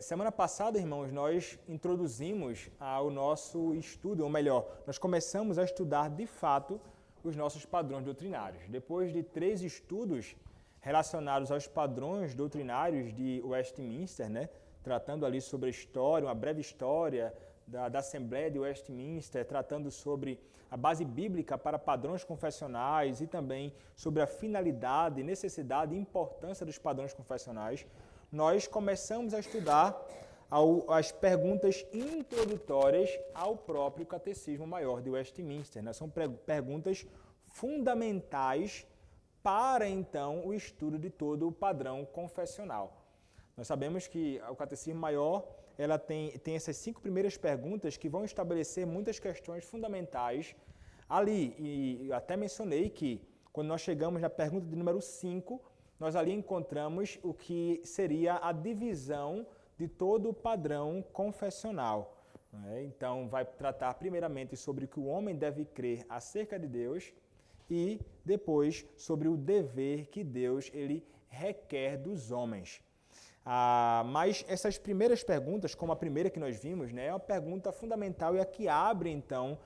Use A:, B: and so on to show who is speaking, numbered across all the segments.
A: Semana passada, irmãos, nós introduzimos ao nosso estudo, ou melhor, nós começamos a estudar de fato os nossos padrões doutrinários. Depois de 3 estudos relacionados aos padrões doutrinários de Westminster, né, tratando ali sobre a história, uma breve história da Assembleia de Westminster, tratando sobre a base bíblica para padrões confessionais e também sobre a finalidade, necessidade e importância dos padrões confessionais, nós começamos a estudar as perguntas introdutórias ao próprio Catecismo Maior de Westminster. Né? São perguntas fundamentais para, então, o estudo de todo o padrão confessional. Nós sabemos que o Catecismo Maior ela tem essas 5 primeiras perguntas que vão estabelecer muitas questões fundamentais ali. E até mencionei que, quando nós chegamos na pergunta de número 5, nós ali encontramos o que seria a divisão de todo o padrão confessional. Então, vai tratar primeiramente sobre o que o homem deve crer acerca de Deus e depois sobre o dever que Deus ele requer dos homens. Mas essas primeiras perguntas, como a primeira que nós vimos, né, é uma pergunta fundamental e a que abre, então,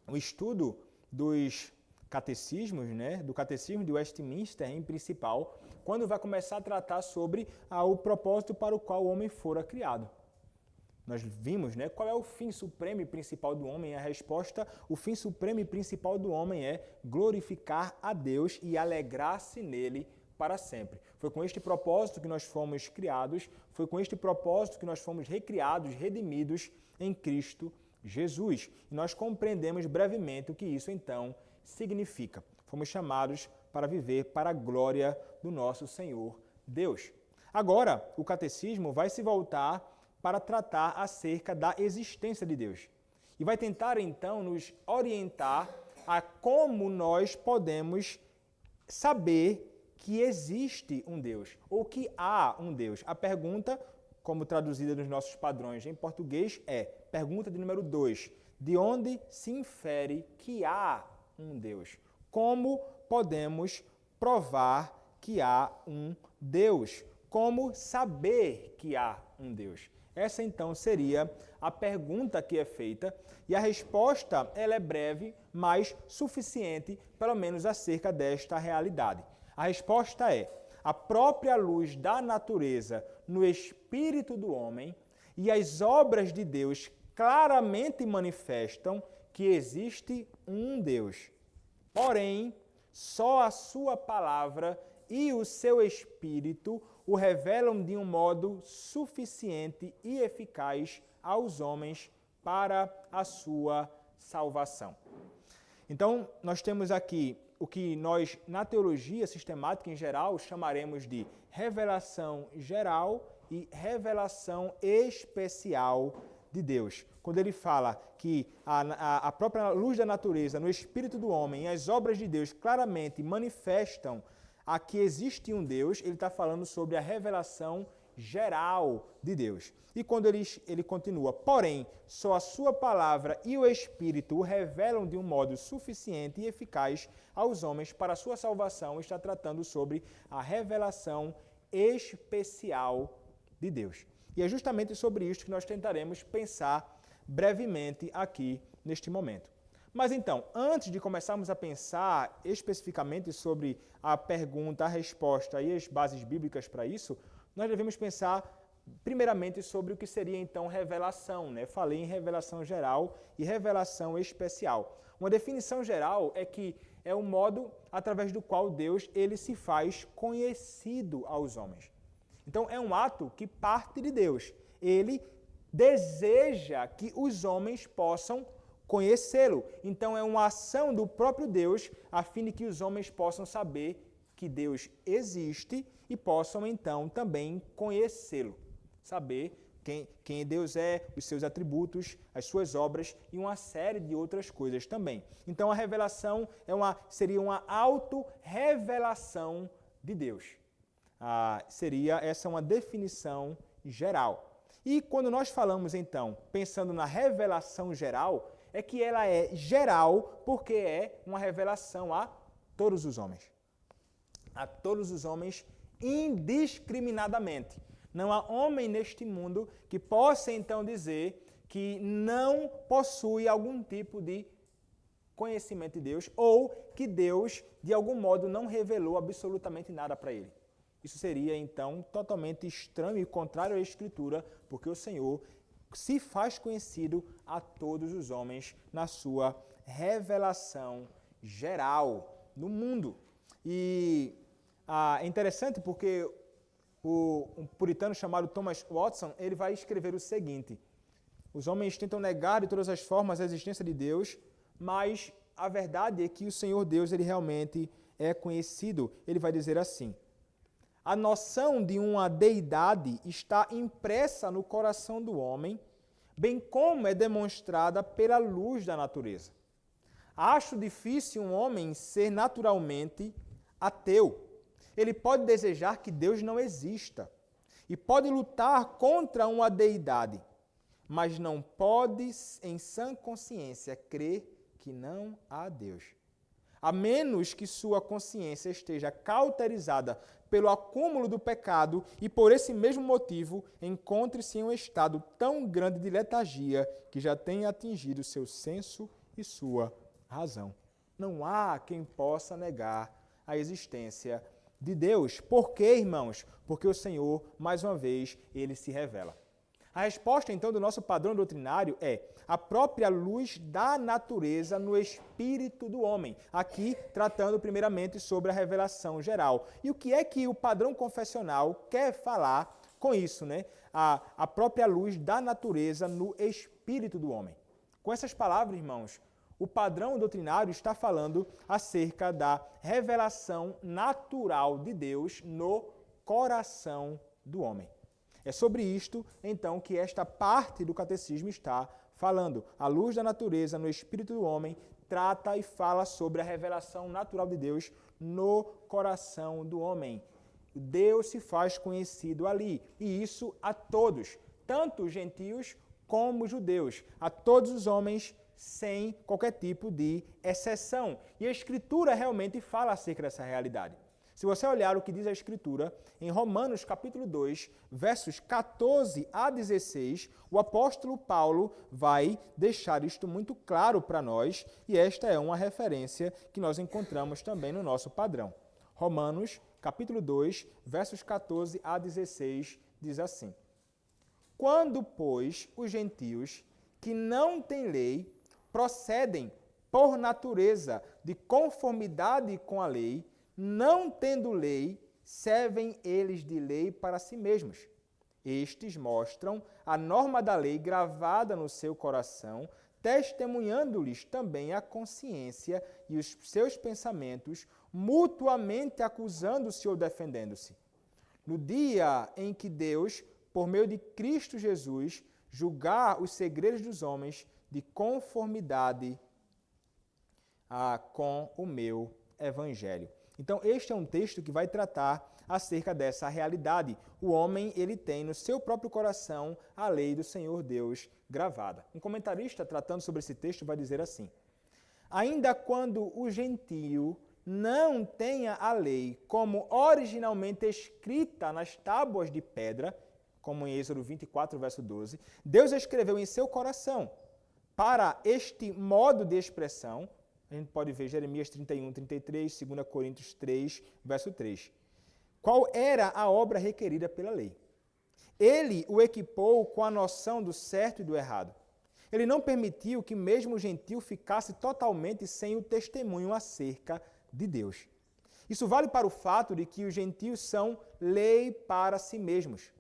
A: o estudo dos catecismos, né, do Catecismo de Westminster em principal, quando vai começar a tratar sobre o propósito para o qual o homem fora criado. Nós vimos, né, qual é o fim supremo e principal do homem. A resposta, o fim supremo e principal do homem é glorificar a Deus e alegrar-se nele para sempre. Foi com este propósito que nós fomos criados, foi com este propósito que nós fomos recriados, redimidos em Cristo Jesus. E nós compreendemos brevemente o que isso então significa. Fomos chamados para viver para a glória do nosso Senhor Deus. Agora, o catecismo vai se voltar para tratar acerca da existência de Deus. E vai tentar então nos orientar a como nós podemos saber que existe um Deus, ou que há um Deus. A pergunta, como traduzida nos nossos padrões em português, é, pergunta de número 2, de onde se infere que há um Deus? Como podemos provar que há um Deus? Como saber que há um Deus? Essa então seria a pergunta que é feita e a resposta ela é breve, mas suficiente, pelo menos acerca desta realidade. A resposta é: a própria luz da natureza no espírito do homem e as obras de Deus claramente manifestam que existe um Deus. Porém, só a sua palavra e o seu espírito o revelam de um modo suficiente e eficaz aos homens para a sua salvação. Então, nós temos aqui o que nós, na teologia sistemática em geral, chamaremos de revelação geral e revelação especial de Deus. Quando ele fala que a própria luz da natureza no espírito do homem e as obras de Deus claramente manifestam a que existe um Deus, ele está falando sobre a revelação geral de Deus. E quando ele continua, porém, só a sua palavra e o Espírito o revelam de um modo suficiente e eficaz aos homens para a sua salvação, está tratando sobre a revelação especial de Deus. E é justamente sobre isto que nós tentaremos pensar brevemente aqui neste momento. Mas então, antes de começarmos a pensar especificamente sobre a pergunta, a resposta e as bases bíblicas para isso, nós devemos pensar primeiramente sobre o que seria então revelação, né? Falei em revelação geral e revelação especial. Uma definição geral é que é o modo através do qual Deus ele se faz conhecido aos homens. Então é um ato que parte de Deus. Ele deseja que os homens possam conhecê-lo. Então é uma ação do próprio Deus a fim de que os homens possam saber que Deus existe e possam então também conhecê-lo. Saber quem Deus é, os seus atributos, as suas obras e uma série de outras coisas também. Então a revelação seria uma auto-revelação de Deus. Seria essa uma definição geral. E quando nós falamos então, pensando na revelação geral, é que ela é geral porque é uma revelação a todos os homens. A todos os homens indiscriminadamente. Não há homem neste mundo que possa então dizer que não possui algum tipo de conhecimento de Deus ou que Deus, de algum modo, não revelou absolutamente nada para ele. Isso seria, então, totalmente estranho e contrário à Escritura, porque o Senhor se faz conhecido a todos os homens na sua revelação geral no mundo. E é interessante porque um puritano chamado Thomas Watson, ele vai escrever o seguinte: os homens tentam negar de todas as formas a existência de Deus, mas a verdade é que o Senhor Deus, ele realmente é conhecido. Ele vai dizer assim: a noção de uma deidade está impressa no coração do homem, bem como é demonstrada pela luz da natureza. Acho difícil um homem ser naturalmente ateu. Ele pode desejar que Deus não exista e pode lutar contra uma deidade, mas não pode, em sã consciência, crer que não há Deus. A menos que sua consciência esteja cauterizada pelo acúmulo do pecado e, por esse mesmo motivo, encontre-se em um estado tão grande de letargia que já tenha atingido seu senso e sua razão. Não há quem possa negar a existência de Deus. Por quê, irmãos? Porque o Senhor, mais uma vez, ele se revela. A resposta, então, do nosso padrão doutrinário é a própria luz da natureza no espírito do homem. Aqui, tratando primeiramente sobre a revelação geral. E o que é que o padrão confessional quer falar com isso, né? A própria luz da natureza no espírito do homem. Com essas palavras, irmãos, o padrão doutrinário está falando acerca da revelação natural de Deus no coração do homem. É sobre isto, então, que esta parte do catecismo está falando. A luz da natureza no espírito do homem trata e fala sobre a revelação natural de Deus no coração do homem. Deus se faz conhecido ali, e isso a todos, tanto os gentios como os judeus, a todos os homens sem qualquer tipo de exceção. E a Escritura realmente fala acerca dessa realidade. Se você olhar o que diz a Escritura, em Romanos capítulo 2, versos 14 a 16, o apóstolo Paulo vai deixar isto muito claro para nós, e esta é uma referência que nós encontramos também no nosso padrão. Romanos capítulo 2, versos 14 a 16, diz assim: quando, pois, os gentios que não têm lei procedem por natureza de conformidade com a lei, não tendo lei, servem eles de lei para si mesmos. Estes mostram a norma da lei gravada no seu coração, testemunhando-lhes também a consciência e os seus pensamentos, mutuamente acusando-se ou defendendo-se. No dia em que Deus, por meio de Cristo Jesus, julgar os segredos dos homens de conformidade com o meu Evangelho. Então, este é um texto que vai tratar acerca dessa realidade. O homem, ele tem no seu próprio coração a lei do Senhor Deus gravada. Um comentarista tratando sobre esse texto vai dizer assim: ainda quando o gentio não tenha a lei como originalmente escrita nas tábuas de pedra, como em Êxodo 24, verso 12, Deus escreveu em seu coração para este modo de expressão. A gente pode ver Jeremias 31, 33, 2 Coríntios 3, verso 3. Qual era a obra requerida pela lei? Ele o equipou com a noção do certo e do errado. Ele não permitiu que mesmo o gentio ficasse totalmente sem o testemunho acerca de Deus. Isso vale para o fato de que os gentios são lei para si mesmos,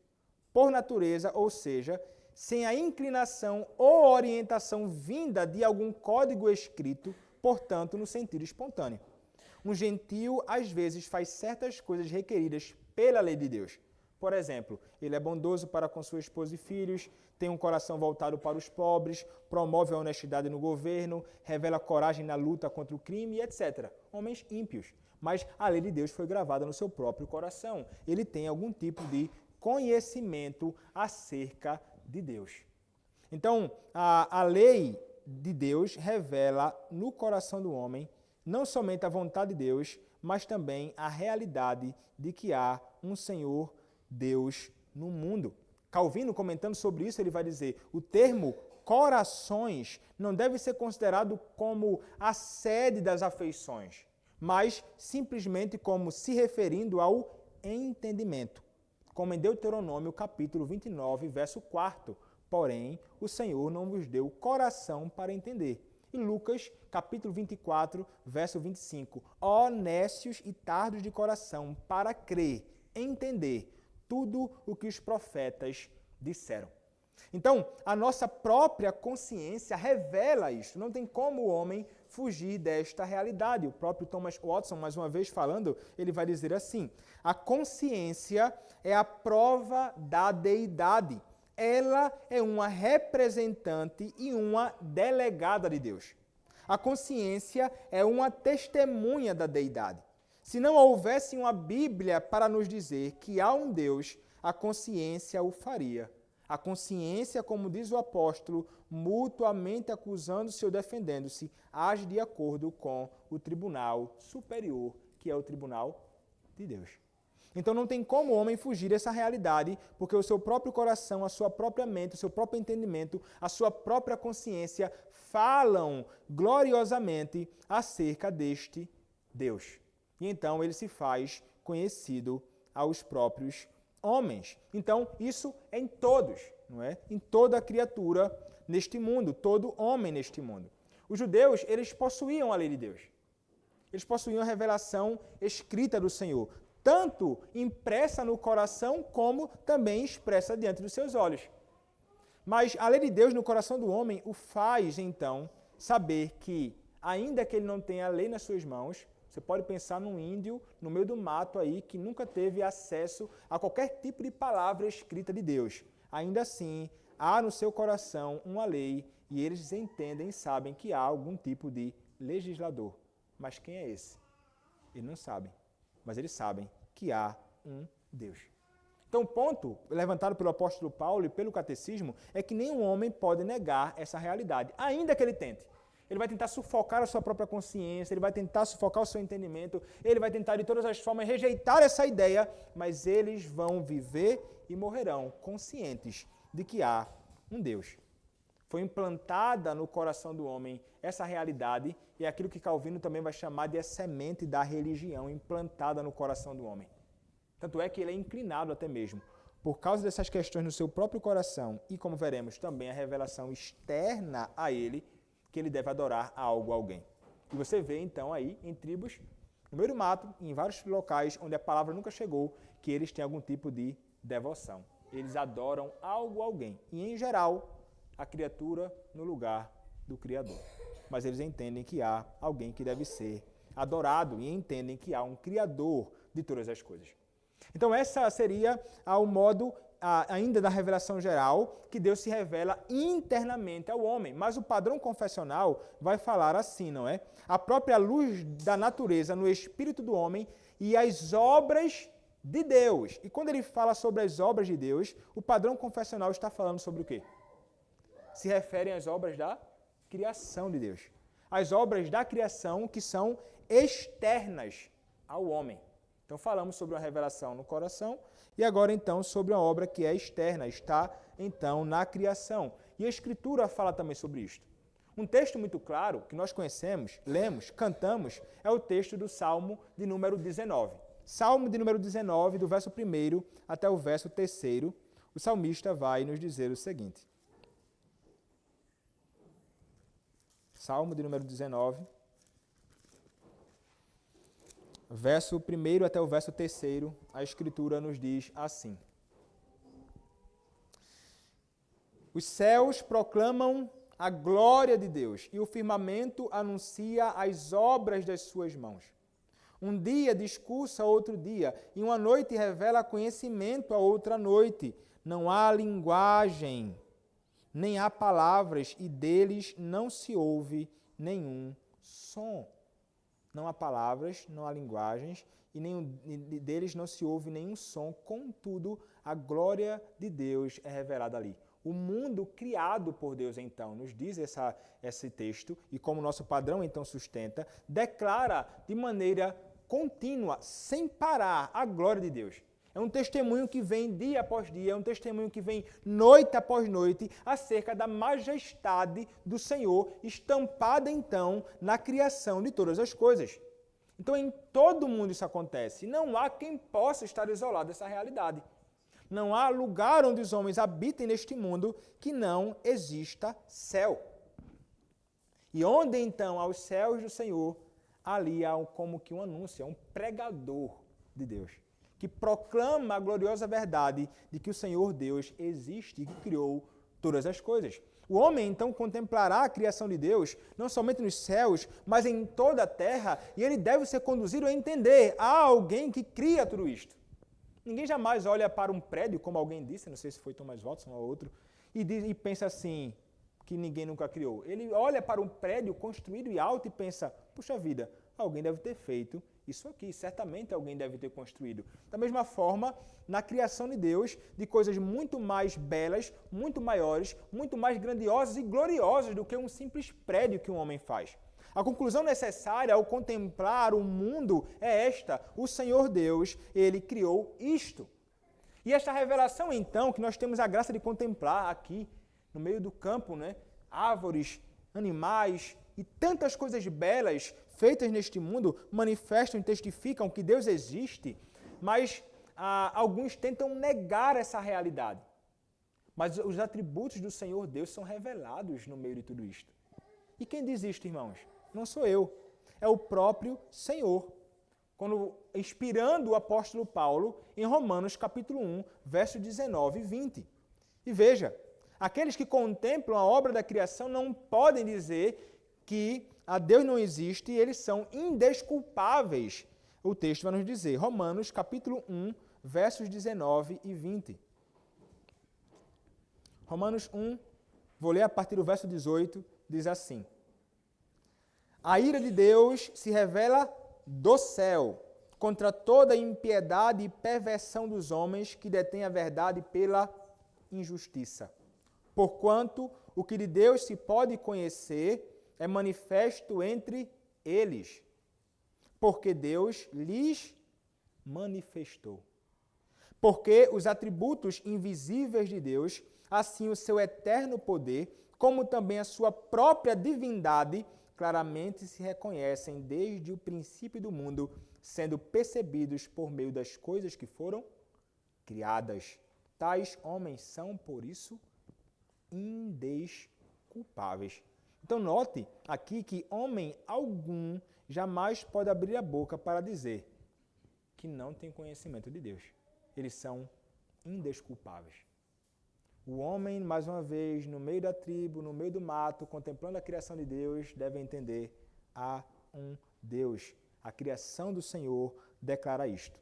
A: por natureza, ou seja, sem a inclinação ou orientação vinda de algum código escrito, portanto, no sentido espontâneo. Um gentio, às vezes, faz certas coisas requeridas pela lei de Deus. Por exemplo, ele é bondoso para com sua esposa e filhos, tem um coração voltado para os pobres, promove a honestidade no governo, revela coragem na luta contra o crime, etc. Homens ímpios. Mas a lei de Deus foi gravada no seu próprio coração. Ele tem algum tipo de conhecimento acerca de Deus. Então, a lei de Deus revela no coração do homem não somente a vontade de Deus, mas também a realidade de que há um Senhor Deus no mundo. Calvino, comentando sobre isso, ele vai dizer, o termo corações não deve ser considerado como a sede das afeições, mas simplesmente como se referindo ao entendimento. Como em Deuteronômio, capítulo 29, verso 4. Porém, o Senhor não vos deu coração para entender. E Lucas, capítulo 24, verso 25. Ó nécios e tardos de coração, para crer, entender tudo o que os profetas disseram. Então, a nossa própria consciência revela isso. Não tem como o homem fugir desta realidade. O próprio Thomas Watson, mais uma vez falando, ele vai dizer assim, a consciência é a prova da deidade. Ela é uma representante e uma delegada de Deus. A consciência é uma testemunha da deidade. Se não houvesse uma Bíblia para nos dizer que há um Deus, a consciência o faria. A consciência, como diz o apóstolo, mutuamente acusando-se ou defendendo-se, age de acordo com o tribunal superior, que é o tribunal de Deus. Então não tem como o homem fugir dessa realidade, porque o seu próprio coração, a sua própria mente, o seu próprio entendimento, a sua própria consciência falam gloriosamente acerca deste Deus. E então ele se faz conhecido aos próprios homens. Então, isso é em todos, não é? Em toda criatura neste mundo, todo homem neste mundo. Os judeus, eles possuíam a lei de Deus. Eles possuíam a revelação escrita do Senhor, tanto impressa no coração, como também expressa diante dos seus olhos. Mas a lei de Deus no coração do homem o faz, então, saber que, ainda que ele não tenha a lei nas suas mãos, você pode pensar num índio no meio do mato aí que nunca teve acesso a qualquer tipo de palavra escrita de Deus. Ainda assim, há no seu coração uma lei e eles entendem e sabem que há algum tipo de legislador. Mas quem é esse? Eles não sabem, mas eles sabem que há um Deus. Então, o ponto levantado pelo apóstolo Paulo e pelo catecismo é que nenhum homem pode negar essa realidade, ainda que ele tente. Ele vai tentar sufocar a sua própria consciência, ele vai tentar sufocar o seu entendimento, ele vai tentar de todas as formas rejeitar essa ideia, mas eles vão viver e morrerão conscientes de que há um Deus. Foi implantada no coração do homem essa realidade e é aquilo que Calvino também vai chamar de a semente da religião implantada no coração do homem. Tanto é que ele é inclinado até mesmo, por causa dessas questões no seu próprio coração e, como veremos, também a revelação externa a ele, que ele deve adorar algo, alguém. E você vê, então, aí, em tribos, no meio do mato, em vários locais onde a palavra nunca chegou, que eles têm algum tipo de devoção. Eles adoram algo, alguém. E, em geral, a criatura no lugar do Criador. Mas eles entendem que há alguém que deve ser adorado e entendem que há um Criador de todas as coisas. Então, essa seria o modo ainda da revelação geral, que Deus se revela internamente ao homem. Mas o padrão confessional vai falar assim, não é? A própria luz da natureza no espírito do homem e as obras de Deus. E quando ele fala sobre as obras de Deus, o padrão confessional está falando sobre o quê? Se referem às obras da criação de Deus. As obras da criação que são externas ao homem. Então falamos sobre uma revelação no coração e agora então sobre uma obra que é externa, está então na criação. E a Escritura fala também sobre isto. Um texto muito claro que nós conhecemos, lemos, cantamos, é o texto do Salmo de número 19. Salmo de número 19, do verso 1 até o verso 3, o salmista vai nos dizer o seguinte. Salmo de número 19, verso 1 até o verso 3, a Escritura nos diz assim. Os céus proclamam a glória de Deus e o firmamento anuncia as obras das suas mãos. Um dia discursa outro dia e uma noite revela conhecimento a outra noite. Não há linguagem, nem há palavras e deles não se ouve nenhum som. Não há palavras, não há linguagens, e deles não se ouve nenhum som, contudo, a glória de Deus é revelada ali. O mundo criado por Deus, então, nos diz esse texto, e como nosso padrão, então, sustenta, declara de maneira contínua, sem parar, a glória de Deus. É um testemunho que vem dia após dia, é um testemunho que vem noite após noite acerca da majestade do Senhor, estampada então na criação de todas as coisas. Então em todo mundo isso acontece. Não há quem possa estar isolado dessa realidade. Não há lugar onde os homens habitem neste mundo que não exista céu. E onde então há os céus do Senhor, ali há como que um anúncio, um pregador de Deus, que proclama a gloriosa verdade de que o Senhor Deus existe e que criou todas as coisas. O homem então contemplará a criação de Deus, não somente nos céus, mas em toda a terra, e ele deve ser conduzido a entender, há alguém que cria tudo isto. Ninguém jamais olha para um prédio, como alguém disse, não sei se foi Thomas Watson ou outro, e pensa assim, que ninguém nunca criou. Ele olha para um prédio construído e alto e pensa, puxa vida, alguém deve ter feito isso aqui, certamente alguém deve ter construído. Da mesma forma, na criação de Deus, de coisas muito mais belas, muito maiores, muito mais grandiosas e gloriosas do que um simples prédio que um homem faz. A conclusão necessária ao contemplar o mundo é esta: o Senhor Deus, Ele criou isto. E esta revelação, então, que nós temos a graça de contemplar aqui, no meio do campo, né? Árvores, animais e tantas coisas belas feitas neste mundo manifestam e testificam que Deus existe, mas alguns tentam negar essa realidade. Mas os atributos do Senhor Deus são revelados no meio de tudo isto. E quem diz isto, irmãos? Não sou eu, é o próprio Senhor. Quando inspirando o apóstolo Paulo em Romanos capítulo 1, versos 19 e 20. E veja, aqueles que contemplam a obra da criação não podem dizer que a Deus não existe e eles são indesculpáveis. O texto vai nos dizer, Romanos capítulo 1, versos 19 e 20. Romanos 1, vou ler a partir do verso 18, diz assim: A ira de Deus se revela do céu contra toda impiedade e perversão dos homens que detêm a verdade pela injustiça. Porquanto o que de Deus se pode conhecer é manifesto entre eles, porque Deus lhes manifestou. Porque os atributos invisíveis de Deus, assim o seu eterno poder, como também a sua própria divindade, claramente se reconhecem desde o princípio do mundo, sendo percebidos por meio das coisas que foram criadas. Tais homens são, por isso, indesculpáveis. Então note aqui que homem algum jamais pode abrir a boca para dizer que não tem conhecimento de Deus. Eles são indesculpáveis. O homem, mais uma vez, no meio da tribo, no meio do mato, contemplando a criação de Deus, deve entender: há um Deus. A criação do Senhor declara isto.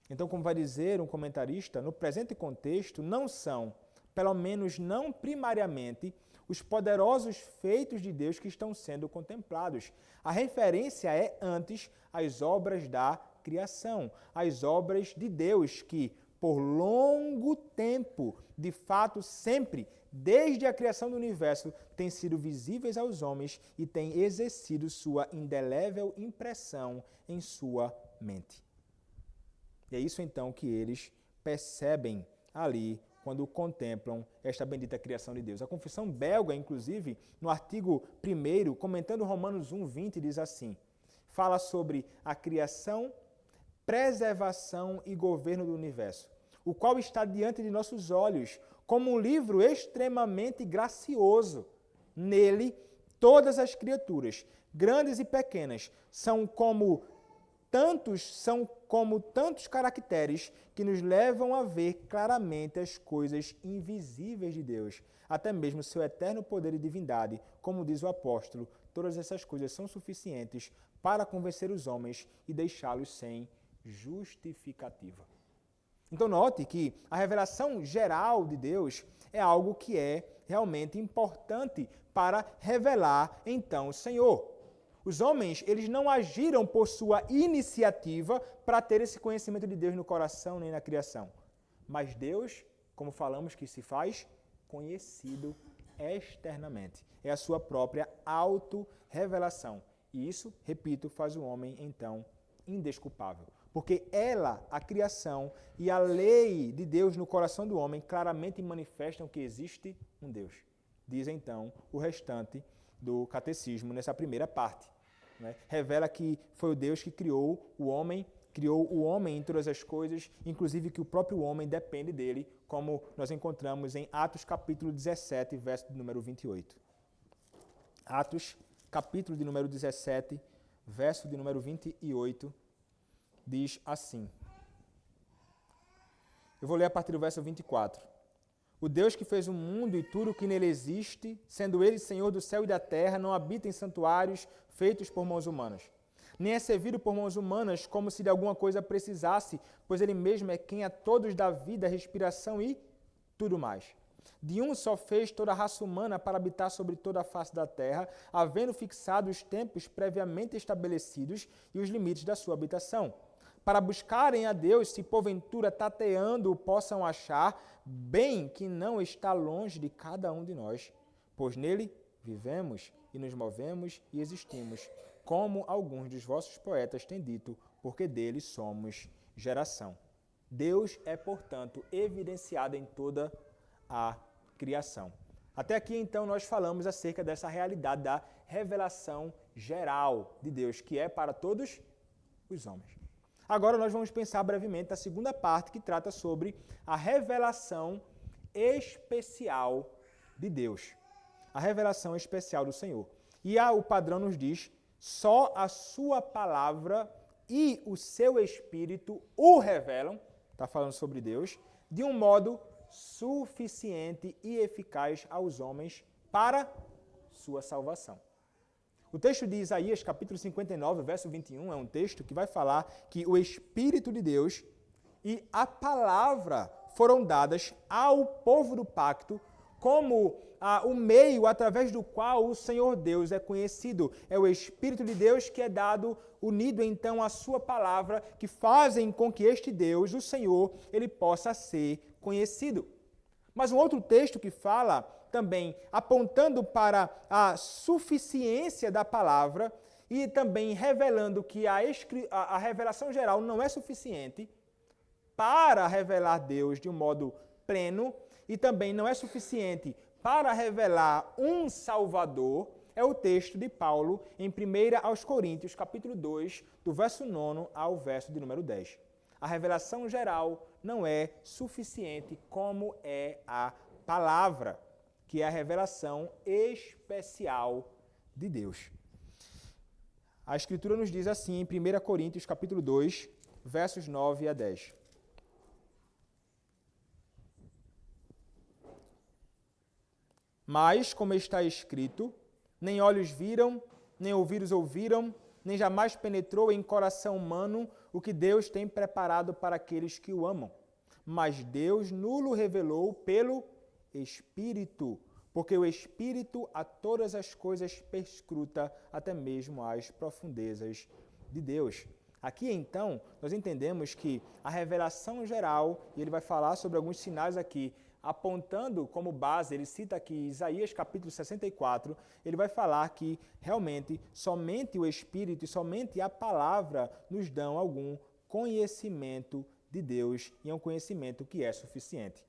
A: Então, como vai dizer um comentarista, no presente contexto não são, pelo menos não primariamente, os poderosos feitos de Deus que estão sendo contemplados. A referência é antes às obras da criação, às obras de Deus que, por longo tempo, de fato sempre, desde a criação do universo, têm sido visíveis aos homens e têm exercido sua indelével impressão em sua mente. E é isso então que eles percebem ali quando contemplam esta bendita criação de Deus. A Confissão Belga, inclusive, no artigo 1º, comentando Romanos 1:20, diz assim: fala sobre a criação, preservação e governo do universo, o qual está diante de nossos olhos, como um livro extremamente gracioso. Nele, todas as criaturas, grandes e pequenas, são como tantos caracteres que nos levam a ver claramente as coisas invisíveis de Deus, até mesmo seu eterno poder e divindade. Como diz o apóstolo, todas essas coisas são suficientes para convencer os homens e deixá-los sem justificativa. Então note que a revelação geral de Deus é algo que é realmente importante para revelar então o Senhor. Os homens, eles não agiram por sua iniciativa para ter esse conhecimento de Deus no coração nem na criação. Mas Deus, como falamos, que se faz conhecido externamente. É a sua própria auto-revelação. E isso, repito, faz o homem, então, indesculpável. porque ela, a criação e a lei de Deus no coração do homem claramente manifestam que existe um Deus. Diz então o restante do catecismo nessa primeira parte. Né? Revela que foi o Deus que criou o homem em todas as coisas, inclusive que o próprio homem depende dele, como nós encontramos em Atos capítulo 17, verso de número 28. Atos capítulo de número 17, verso de número 28, diz assim. Eu vou ler a partir do verso 24. O Deus que fez o mundo e tudo o que nele existe, sendo ele Senhor do céu e da terra, não habita em santuários feitos por mãos humanas. Nem é servido por mãos humanas como se de alguma coisa precisasse, pois ele mesmo é quem a todos dá vida, respiração e tudo mais. De um só fez toda a raça humana para habitar sobre toda a face da terra, havendo fixado os tempos previamente estabelecidos e os limites da sua habitação, para buscarem a Deus, se porventura tateando o possam achar, bem que não está longe de cada um de nós, pois nele vivemos e nos movemos e existimos, como alguns dos vossos poetas têm dito, porque dele somos geração. Deus é, portanto, evidenciado em toda a criação. Até aqui, então, nós falamos acerca dessa realidade da revelação geral de Deus, que é para todos os homens. Agora nós vamos pensar brevemente a segunda parte, que trata sobre a revelação especial de Deus. A revelação especial do Senhor. E o padrão nos diz: só a sua palavra e o seu Espírito o revelam, está falando sobre Deus, de um modo suficiente e eficaz aos homens para sua salvação. O texto de Isaías, capítulo 59, verso 21, é um texto que vai falar que o Espírito de Deus e a palavra foram dadas ao povo do pacto como o meio através do qual o Senhor Deus é conhecido. É o Espírito de Deus que é dado, unido então à sua palavra, que fazem com que este Deus, o Senhor, ele possa ser conhecido. Mas um outro texto que fala também apontando para a suficiência da palavra e também revelando que a revelação geral não é suficiente para revelar Deus de um modo pleno e também não é suficiente para revelar um Salvador, é o texto de Paulo em 1 aos Coríntios, capítulo 2, do verso 9 ao verso de número 10. A revelação geral não é suficiente como é a palavra, que é a revelação especial de Deus. A Escritura nos diz assim em 1 Coríntios capítulo 2, versos 9 a 10. Mas, como está escrito, nem olhos viram, nem ouvidos ouviram, nem jamais penetrou em coração humano o que Deus tem preparado para aqueles que o amam. Mas Deus nulo revelou pelo Espírito, porque o Espírito a todas as coisas perscruta, até mesmo as profundezas de Deus. Aqui, então, nós entendemos que a revelação geral, e ele vai falar sobre alguns sinais aqui, apontando como base, ele cita aqui Isaías capítulo 64, ele vai falar que realmente somente o Espírito e somente a palavra nos dão algum conhecimento de Deus e é um conhecimento que é suficiente.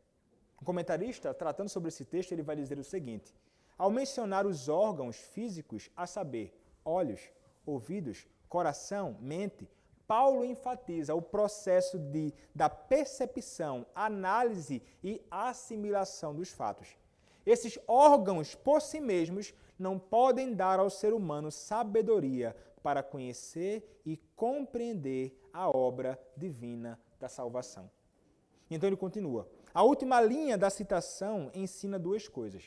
A: O comentarista, tratando sobre esse texto, ele vai dizer o seguinte: ao mencionar os órgãos físicos, a saber, olhos, ouvidos, coração, mente, Paulo enfatiza o processo da percepção, análise e assimilação dos fatos. Esses órgãos, por si mesmos, não podem dar ao ser humano sabedoria para conhecer e compreender a obra divina da salvação. Então ele continua. A última linha da citação ensina duas coisas.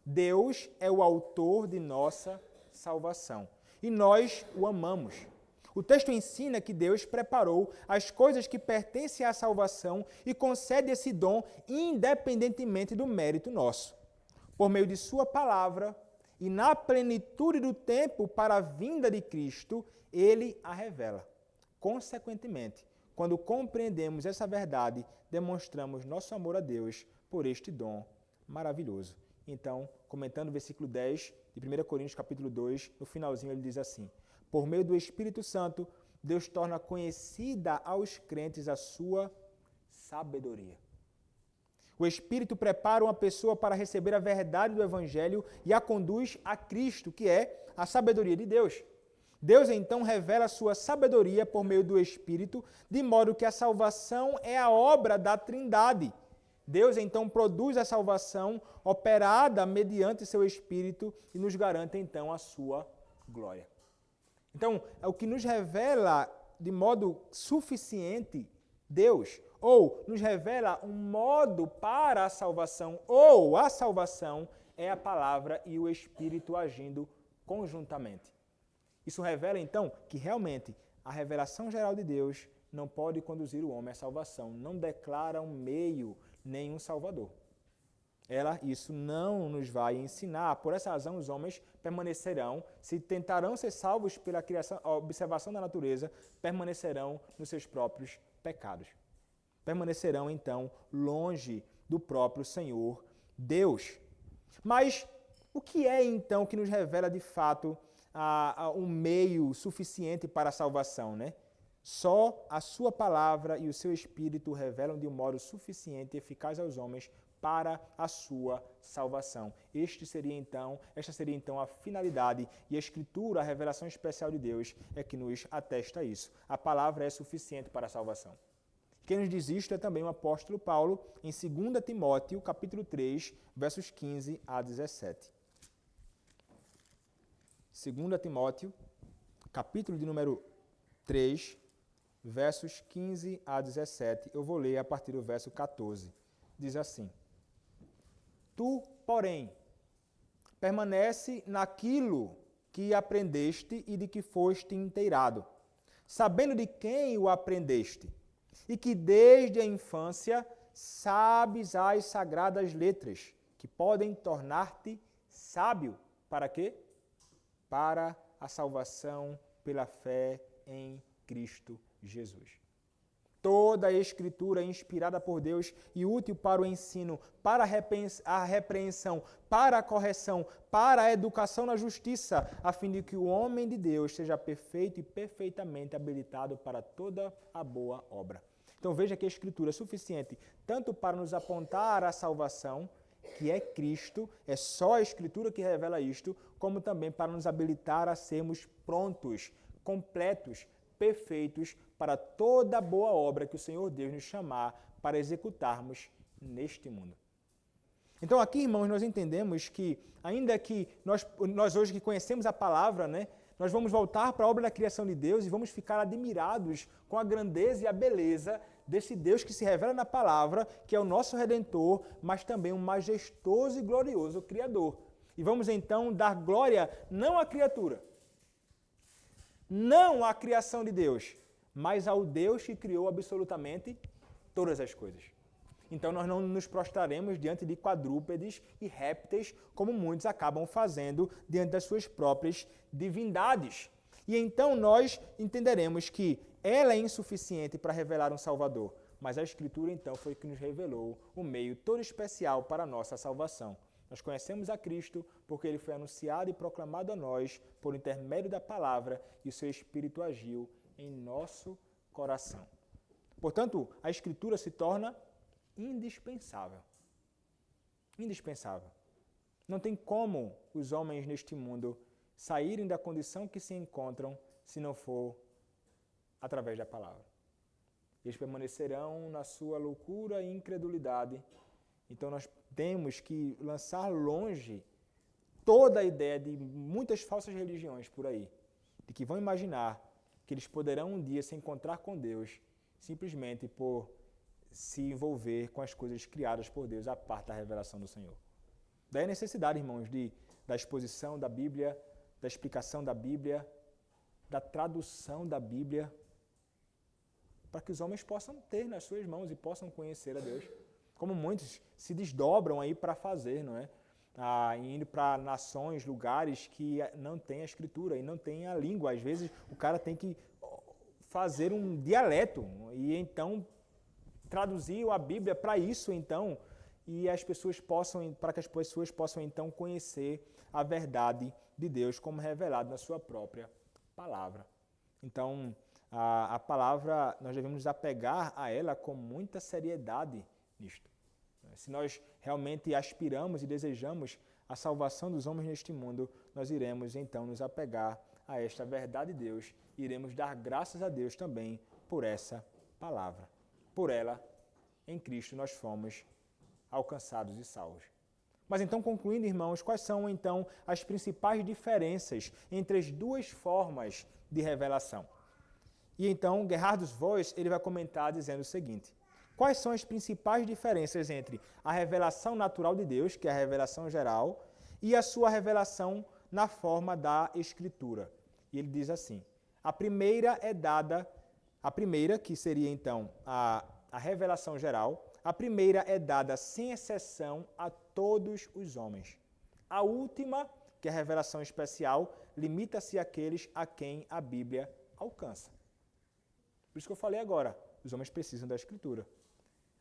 A: Deus é o autor de nossa salvação e nós o amamos. O texto ensina que Deus preparou as coisas que pertencem à salvação e concede esse dom independentemente do mérito nosso. Por meio de sua palavra e na plenitude do tempo para a vinda de Cristo, ele a revela. Consequentemente, quando compreendemos essa verdade, demonstramos nosso amor a Deus por este dom maravilhoso. Então, comentando o versículo 10 de 1 Coríntios capítulo 2, no finalzinho ele diz assim: por meio do Espírito Santo, Deus torna conhecida aos crentes a sua sabedoria. O Espírito prepara uma pessoa para receber a verdade do Evangelho e a conduz a Cristo, que é a sabedoria de Deus. Deus, então, revela a sua sabedoria por meio do Espírito, de modo que a salvação é a obra da Trindade. Deus, então, produz a salvação operada mediante seu Espírito e nos garante, então, a sua glória. Então, é o que nos revela de modo suficiente Deus, ou nos revela um modo para a salvação, ou a salvação é a palavra e o Espírito agindo conjuntamente. Isso revela, então, que realmente a revelação geral de Deus não pode conduzir o homem à salvação, não declara um meio nem um salvador. Isso não nos vai ensinar. Por essa razão, os homens permanecerão, se tentarão ser salvos pela observação da natureza, permanecerão nos seus próprios pecados. Permanecerão, então, longe do próprio Senhor Deus. Mas o que é, então, que nos revela, de fato, um meio suficiente para a salvação, né? Só a sua palavra e o seu Espírito revelam de um modo suficiente e eficaz aos homens para a sua salvação. Esta seria então a finalidade, e a Escritura, a revelação especial de Deus, é que nos atesta isso. A palavra é suficiente para a salvação. Quem nos diz isto é também o apóstolo Paulo, em 2 Timóteo, capítulo 3, versos 15 a 17. 2 Timóteo, capítulo de número 3, versos 15 a 17. Eu vou ler a partir do verso 14. Diz assim: Tu, porém, permanece naquilo que aprendeste e de que foste inteirado, sabendo de quem o aprendeste, e que desde a infância sabes as sagradas letras, que podem tornar-te sábio. Para quê? Para a salvação pela fé em Cristo Jesus. Toda a Escritura é inspirada por Deus e útil para o ensino, para a repreensão, para a correção, para a educação na justiça, a fim de que o homem de Deus seja perfeito e perfeitamente habilitado para toda a boa obra. Então veja que a Escritura é suficiente tanto para nos apontar à salvação, que é Cristo, é só a Escritura que revela isto, como também para nos habilitar a sermos prontos, completos, perfeitos para toda boa obra que o Senhor Deus nos chamar para executarmos neste mundo. Então aqui, irmãos, nós entendemos que, ainda que nós hoje que conhecemos a palavra, né, nós vamos voltar para a obra da criação de Deus e vamos ficar admirados com a grandeza e a beleza desse Deus que se revela na palavra, que é o nosso Redentor, mas também um majestoso e glorioso Criador. E vamos então dar glória não à criatura, não à criação de Deus, mas ao Deus que criou absolutamente todas as coisas. Então nós não nos prostraremos diante de quadrúpedes e répteis, como muitos acabam fazendo diante das suas próprias divindades. E então nós entenderemos que ela é insuficiente para revelar um Salvador, mas a Escritura então foi que nos revelou um meio todo especial para a nossa salvação. Nós conhecemos a Cristo porque Ele foi anunciado e proclamado a nós por intermédio da palavra e o seu Espírito agiu em nosso coração. Portanto, a Escritura se torna indispensável. Indispensável. Não tem como os homens neste mundo saírem da condição que se encontram se não for através da palavra. Eles permanecerão na sua loucura e incredulidade. Então nós temos que lançar longe toda a ideia de muitas falsas religiões por aí, de que vão imaginar que eles poderão um dia se encontrar com Deus simplesmente por se envolver com as coisas criadas por Deus, a parte da revelação do Senhor. Daí a necessidade, irmãos, da exposição da Bíblia, da explicação da Bíblia, da tradução da Bíblia, para que os homens possam ter nas suas mãos e possam conhecer a Deus, como muitos se desdobram aí para fazer, não é? Indo para nações, lugares que não têm a Escritura e não têm a língua. Às vezes o cara tem que fazer um dialeto e então traduzir a Bíblia para isso, então, e para que as pessoas possam então conhecer a verdade de Deus como revelado na sua própria palavra. Então, a palavra, nós devemos nos apegar a ela com muita seriedade nisto. Se nós realmente aspiramos e desejamos a salvação dos homens neste mundo, nós iremos então nos apegar a esta verdade de Deus e iremos dar graças a Deus também por essa palavra. Por ela, em Cristo, nós fomos alcançados e salvos. Mas então, concluindo, irmãos, quais são então as principais diferenças entre as duas formas de revelação? E então, Gerhardus Voss, ele vai comentar dizendo o seguinte: quais são as principais diferenças entre a revelação natural de Deus, que é a revelação geral, e a sua revelação na forma da Escritura? E ele diz assim: a primeira, que seria então a revelação geral, a primeira é dada sem exceção a todos os homens. A última, que é a revelação especial, limita-se àqueles a quem a Bíblia alcança. Por isso que eu falei agora, os homens precisam da Escritura.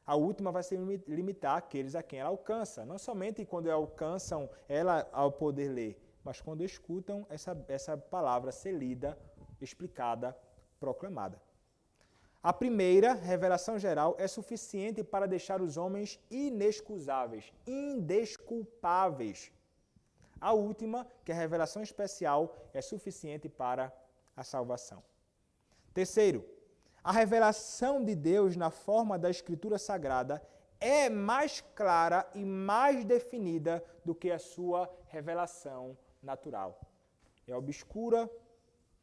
A: A última vai se limitar àqueles a quem ela alcança, não somente quando alcançam ela ao poder ler, mas quando escutam essa palavra ser lida, explicada, proclamada. A primeira, revelação geral, é suficiente para deixar os homens inexcusáveis, indesculpáveis. A última, que é a revelação especial, é suficiente para a salvação. Terceiro, a revelação de Deus na forma da Escritura Sagrada é mais clara e mais definida do que a sua revelação natural. É obscura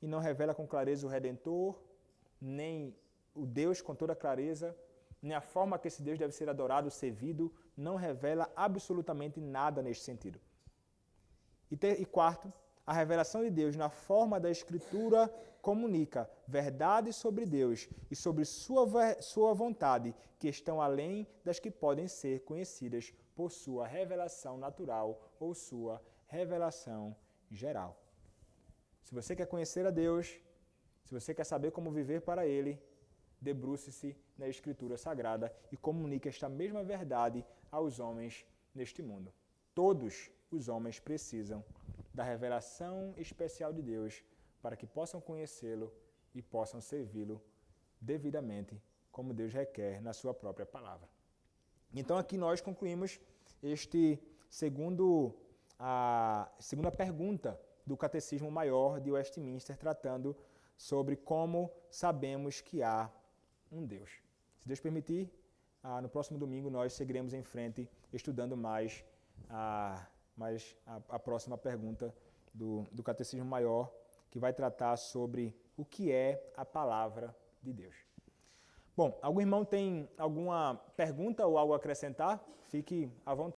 A: e não revela com clareza o Redentor, nem o Deus com toda clareza, nem a forma que esse Deus deve ser adorado, servido, não revela absolutamente nada neste sentido. E quarto, a revelação de Deus na forma da Escritura comunica verdades sobre Deus e sobre sua vontade que estão além das que podem ser conhecidas por sua revelação natural ou sua revelação geral. Se você quer conhecer a Deus, se você quer saber como viver para Ele, debruce-se na Escritura Sagrada e comunique esta mesma verdade aos homens neste mundo. Todos os homens precisam da revelação especial de Deus para que possam conhecê-lo e possam servi-lo devidamente, como Deus requer na sua própria palavra. Então aqui nós concluímos a segunda pergunta do Catecismo Maior de Westminster, tratando sobre como sabemos que há um Deus. Se Deus permitir, no próximo domingo nós seguiremos em frente estudando mais a próxima pergunta do Catecismo Maior, que vai tratar sobre o que é a Palavra de Deus. Bom, algum irmão tem alguma pergunta ou algo a acrescentar? Fique à vontade.